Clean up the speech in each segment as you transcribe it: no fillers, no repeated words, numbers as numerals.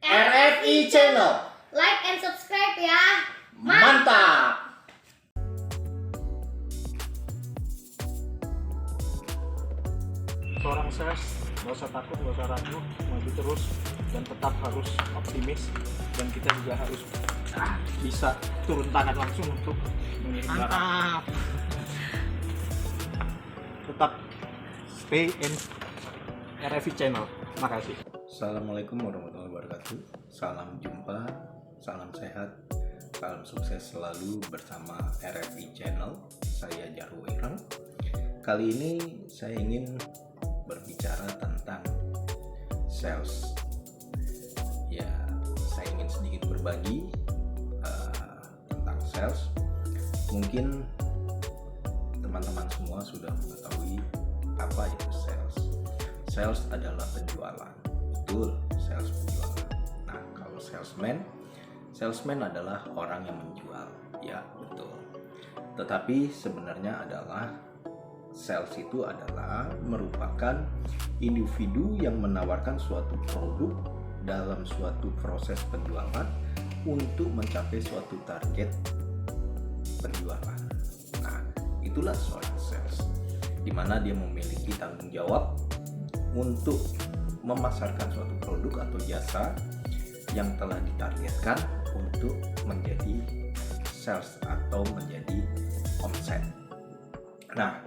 RFI Channel. Like and subscribe ya. Mantap! Seorang sales nggak usah takut, nggak usah ragu, maju terus dan tetap harus optimis, dan kita juga harus bisa turun tangan langsung untuk mengirim barang. Tetap stay in RFI Channel. Makasih. Assalamualaikum warahmatullahi wabarakatuh. Salam jumpa, salam sehat, salam sukses selalu bersama RFI Channel. Saya Jarwo Ireng. Kali ini saya ingin berbicara tentang sales. Ya, saya ingin sedikit berbagi tentang sales. Mungkin teman-teman semua sudah mengetahui apa itu sales. Sales adalah penjualan. Betul, sales penjualan. Nah, kalau salesman adalah orang yang menjual. Ya, betul. Tetapi sebenarnya adalah sales itu adalah merupakan individu yang menawarkan suatu produk dalam suatu proses penjualan untuk mencapai suatu target penjualan. Nah, itulah seorang sales, di mana dia memiliki tanggung jawab untuk memasarkan suatu produk atau jasa yang telah ditargetkan untuk menjadi sales atau menjadi omset. Nah,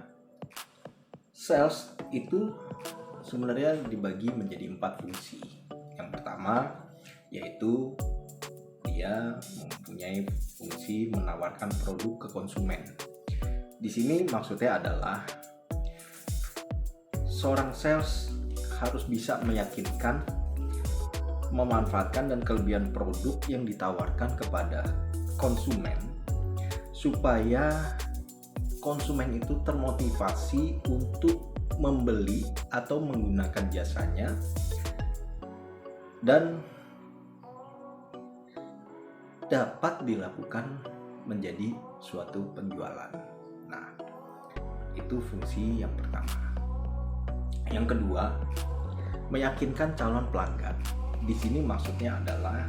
sales itu sebenarnya dibagi menjadi 4 fungsi. Yang pertama yaitu dia mempunyai fungsi menawarkan produk ke konsumen. Di sini maksudnya adalah seorang sales harus bisa meyakinkan, memanfaatkan dan kelebihan produk yang ditawarkan kepada konsumen supaya konsumen itu termotivasi untuk membeli atau menggunakan jasanya dan dapat dilakukan menjadi suatu penjualan. Nah, itu fungsi yang pertama. Yang kedua, meyakinkan calon pelanggan. Di sini maksudnya adalah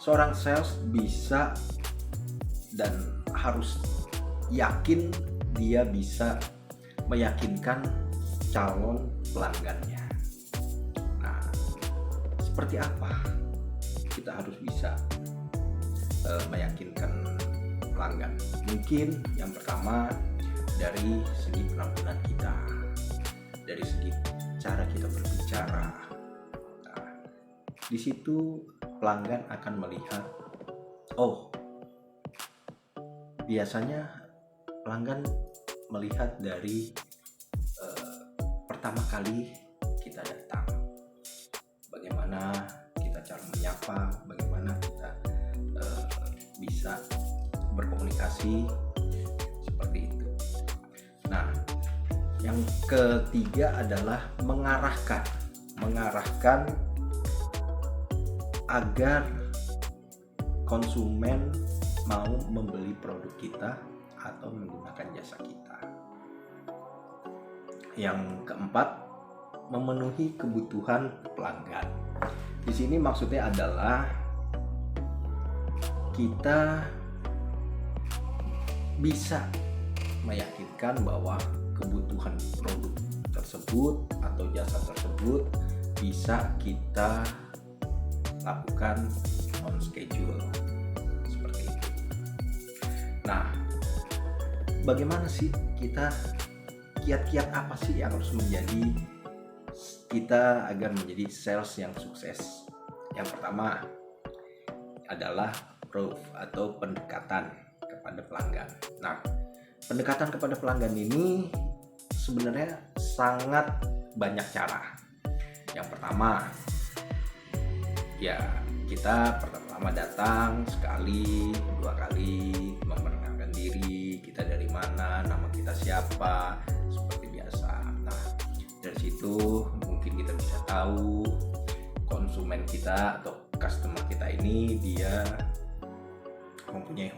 seorang sales bisa dan harus yakin dia bisa meyakinkan calon pelanggannya. Nah, seperti apa kita harus bisa meyakinkan pelanggan? Mungkin yang pertama dari segi penampilan kita, dari segi cara kita berbicara. Nah, di situ pelanggan akan melihat, oh, biasanya pelanggan melihat dari pertama kali kita datang, bagaimana kita cara menyapa, bagaimana kita bisa berkomunikasi seperti itu. Nah, yang ketiga adalah mengarahkan agar konsumen mau membeli produk kita atau menggunakan jasa kita. Yang keempat, memenuhi kebutuhan pelanggan. Di sini maksudnya adalah kita bisa meyakinkan bahwa kebutuhan produk tersebut atau jasa tersebut bisa kita lakukan on schedule seperti itu. Nah, bagaimana sih kita, kiat-kiat apa sih yang harus menjadi kita agar menjadi sales yang sukses? Yang pertama adalah proof atau pendekatan kepada pelanggan. Nah, pendekatan kepada pelanggan ini sebenarnya sangat banyak cara. Yang pertama, ya kita pertama datang sekali, 2 kali, memperkenalkan diri, kita dari mana, nama kita siapa, seperti biasa. Nah, dari situ mungkin kita bisa tahu konsumen kita atau customer kita ini dia mempunyai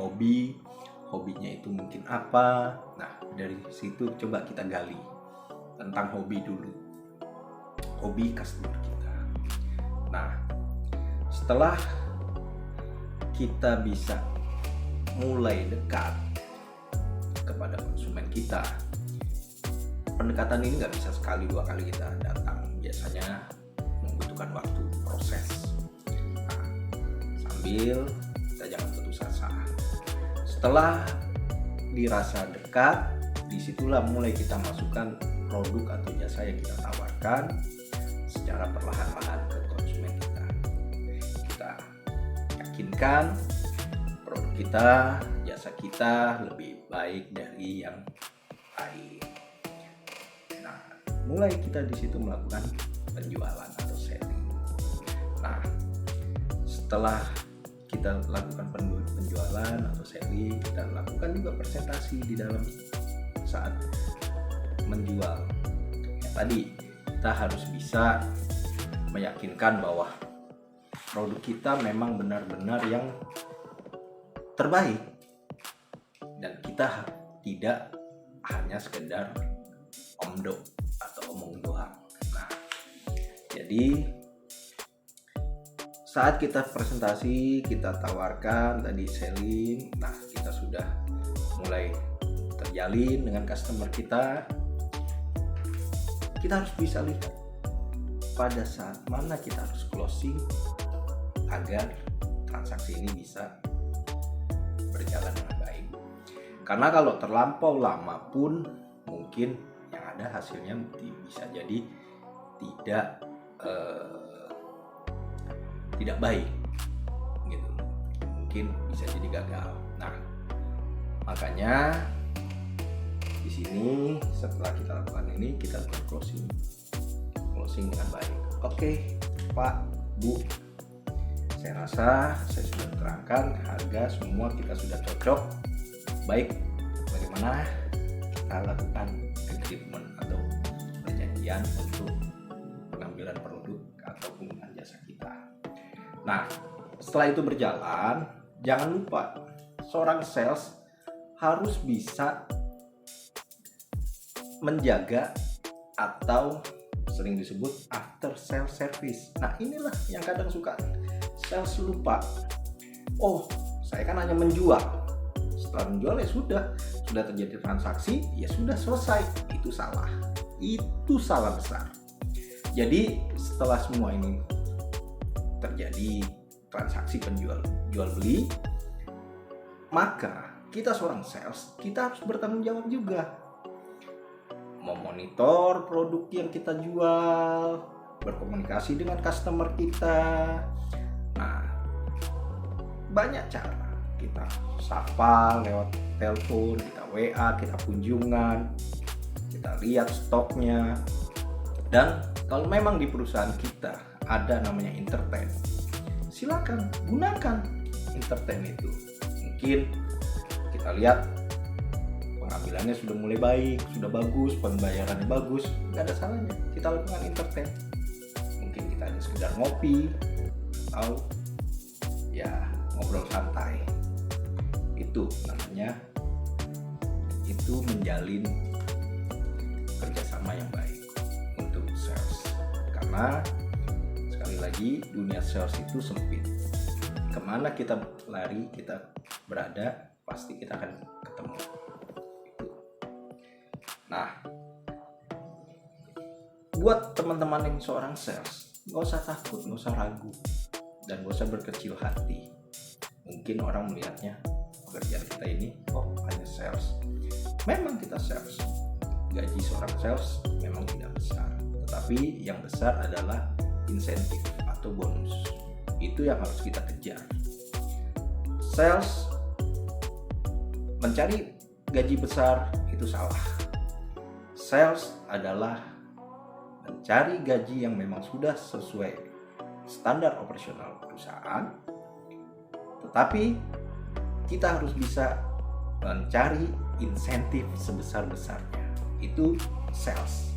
hobinya itu mungkin apa. Nah, dari situ coba kita gali tentang hobi dulu, hobi customer kita. Nah, setelah kita bisa mulai dekat kepada konsumen kita, pendekatan ini nggak bisa sekali dua kali kita datang, biasanya membutuhkan waktu proses. Nah, sambil kita jangan putus asa. Setelah dirasa dekat, disitulah mulai kita masukkan produk atau jasa yang kita tawarkan secara perlahan-lahan ke konsumen kita. Kita yakinkan produk kita, jasa kita lebih baik dari yang lain. Nah, mulai kita di situ melakukan penjualan atau selling. Nah, setelah kita lakukan penjualan atau selling, kita lakukan juga presentasi di dalam saat menjual. Ya, tadi kita harus bisa meyakinkan bahwa produk kita memang benar-benar yang terbaik dan kita tidak hanya sekedar omdo atau omong doang. Nah, jadi saat kita presentasi, kita tawarkan tadi selling, nah kita sudah mulai terjalin dengan customer kita. Kita harus bisa lihat pada saat mana kita harus closing agar transaksi ini bisa berjalan dengan baik. Karena kalau terlampau lama pun mungkin yang ada hasilnya bisa jadi tidak baik gitu, mungkin bisa jadi gagal. Nah, makanya di sini setelah kita lakukan ini, kita lakukan closing dengan baik. Oke, Pak, Bu, saya rasa saya sudah terangkan harga semua kita sudah cocok. Baik, bagaimana kita lakukan agreement atau perjanjian untuk pengambilan produk atau penggunaan jasa kita. Nah, setelah itu berjalan, jangan lupa seorang sales harus bisa menjaga atau sering disebut after sales service. Nah, inilah yang kadang suka sales lupa. Oh, saya kan hanya menjual. Setelah menjual ya sudah terjadi transaksi, ya sudah selesai. Itu salah. Itu salah besar. Jadi setelah semua ini terjadi transaksi jual beli, maka kita seorang sales, kita harus bertanggung jawab juga memonitor produk yang kita jual, berkomunikasi dengan customer kita. Nah, banyak cara, kita sapa lewat telepon, kita WA, kita kunjungan, kita lihat stoknya. Dan kalau memang di perusahaan kita ada namanya entertain, silakan gunakan entertain itu. Mungkin kita lihat pengambilannya sudah mulai baik, sudah bagus, pembayarannya bagus, nggak ada salahnya kita lakukan entertain. Mungkin kita hanya sekedar ngopi atau ya ngobrol santai. Itu namanya, itu menjalin kerjasama yang baik untuk sales. Karena sekali lagi dunia sales itu sempit. Kemana kita lari, kita berada, pasti kita akan ketemu. Nah, buat teman-teman yang seorang sales, nggak usah takut, nggak usah ragu, dan nggak usah berkecil hati. Mungkin orang melihatnya pekerjaan kita ini, oh hanya sales. Memang kita sales, gaji seorang sales memang tidak besar, tetapi yang besar adalah insentif atau bonus. Itu yang harus kita kejar. Sales mencari gaji besar itu salah. Sales adalah mencari gaji yang memang sudah sesuai standar operasional perusahaan, tetapi kita harus bisa mencari insentif sebesar-besarnya. Itu sales.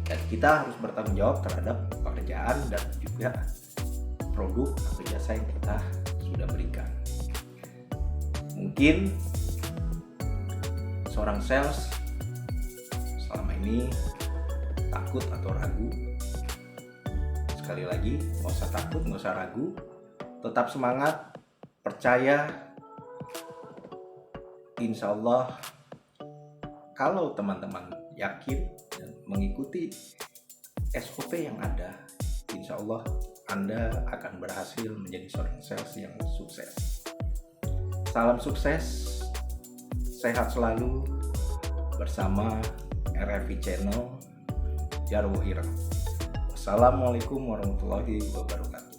Dan kita harus bertanggung jawab terhadap pekerjaan dan juga produk atau jasa yang kita sudah berikan. Mungkin seorang sales selama ini takut atau ragu. Sekali lagi, nggak usah takut, nggak usah ragu. Tetap semangat, percaya. Insya Allah, kalau teman-teman yakin dan mengikuti SOP yang ada, insya Allah Anda akan berhasil menjadi seorang sales yang sukses. Salam sukses, sehat selalu bersama RFI Channel Jarwo Irang. Wassalamualaikum warahmatullahi wabarakatuh.